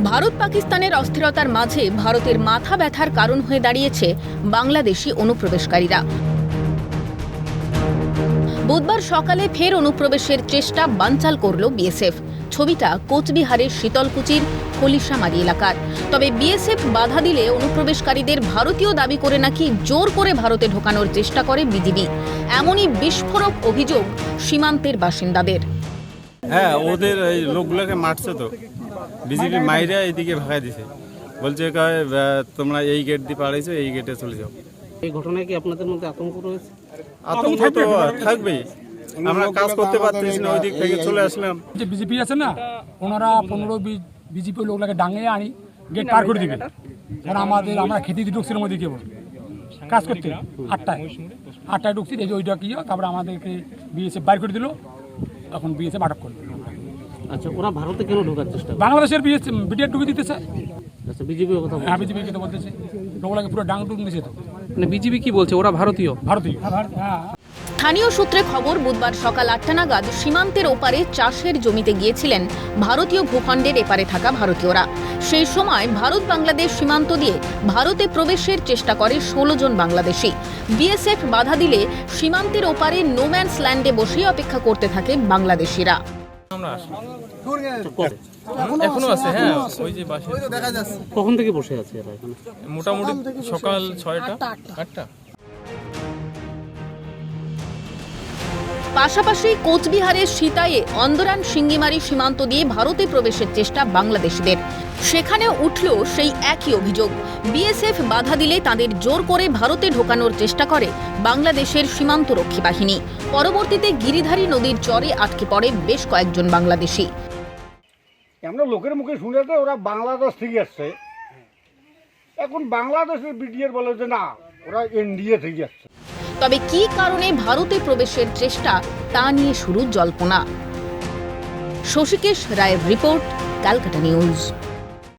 ভারত পাকিস্তানের অস্থিরতার মাঝে ভারতের মাথা ব্যথার কারণ হয়ে দাঁড়িয়েছে বাংলাদেশি অনুপ্রবেশকারীরা। বুধবার সকালে ফের অনুপ্রবেশের চেষ্টা বানচাল করল বিএসএফ। ছবিটা কোচবিহারের শীতলকুচির খলিশামারি এলাকার। তবে বিএসএফ বাধা দিলে অনুপ্রবেশকারীদের ভারতীয় দাবি করে নাকি জোর করে ভারতে ঢোকানোর চেষ্টা করে বিজিবি। এমনই বিস্ফোরক অভিযোগ সীমান্তের বাসিন্দাদের। হ্যাঁ, ওদের এই লোকগুলোকে মারছে তো, বিজেপি মাইরা এইদিকে ভাগাই দিছে, বলছে তোমরা এই গেট দিয়ে পাড়াইছো, এই গেটে চলে যাও। এই ঘটনায় কি আপনাদের মধ্যে আতঙ্ক রয়েছে? আতঙ্ক তো থাকবেই, আমরা কাজ করতে পারতেছি না, ওই দিক থেকে চলে আসলাম। যে বিজেপি আছে না, ওনারা 15 বিজেপি লোকটাকে ডাঙিয়ে আনি গেট পার করে দিবে। ওরা আমরা খেতে দিয়ে ঢুকছিলাম ওইদিকে কাজ করতে, 8টায় ঢুকছি, এই যে ওইটা কি তারপরে আমাদেরকে বিএসএফ বাইর করে দিল। তখন বিএসএফ আটক করলো। আচ্ছা, ওরা ভারতে কেন ঢোকার চেষ্টা করে? বাংলাদেশের বিটিআর ঢুকে দিতেছে। আচ্ছা, বিজেপি কথা বলছে? হ্যাঁ, বিজেপি কথা বলতেছে, লোকগুলোকে পুরো ডাং টুং দিয়েছে। তো মানে বিজেপি কি বলছে? ওরা ভারতীয়? হ্যাঁ। স্থানীয় সূত্রে খবর, বুধবার সকাল 8টা নাগাদ সীমান্তের ওপারে চাষের জমিতে গিয়েছিলেন ভারতীয় ভূখণ্ডের এপারে থাকা ভারতীয়রা। সেই সময় ভারত বাংলাদেশ সীমান্ত দিয়ে ভারতে প্রবেশের চেষ্টা করে 16 জন বাংলাদেশি। বিএসএফ বাধা দিলে সীমান্তের ওপারে নোম্যান্স ল্যান্ডে বসেই অপেক্ষা করতে থাকে বাংলাদেশিরা। এখনো আছে, হ্যাঁ, ওই যে বাসে দেখা যাচ্ছে। কখন থেকে বসে আছে এরা এখানে? মোটামুটি সকাল 6টা 8টা। পাশাপাশি কোচবিহারের সিতাইয়ে অন্দরান সিঙ্গিমারি সীমান্ত দিয়ে ভারতে প্রবেশের চেষ্টা বাংলাদেশিদের। সেখানেও উঠল সেই একই অভিযোগ। বিএসএফ বাধা দিলে তাদের জোর করে ভারতে ঢোকানোর চেষ্টা করে বাংলাদেশের সীমান্তরক্ষী বাহিনী। পরবর্তীতে গিরিধারী নদীর চরে আটকে পড়ে বেশ কয়েকজন বাংলাদেশি। আমরা লোকের মুখে শুনেছে ওরা বাংলাদেশ থেকে আসছে, এখন বাংলাদেশের বিটিআর বলে যে না, ওরা ইন্ডিয়া থেকে আসছে। তবে কী কারণে ভারতে প্রবেশের চেষ্টা, তা নিয়ে শুরু জল্পনা। শশীকেশ রায়ের রিপোর্ট, ক্যালকাটা নিউজ।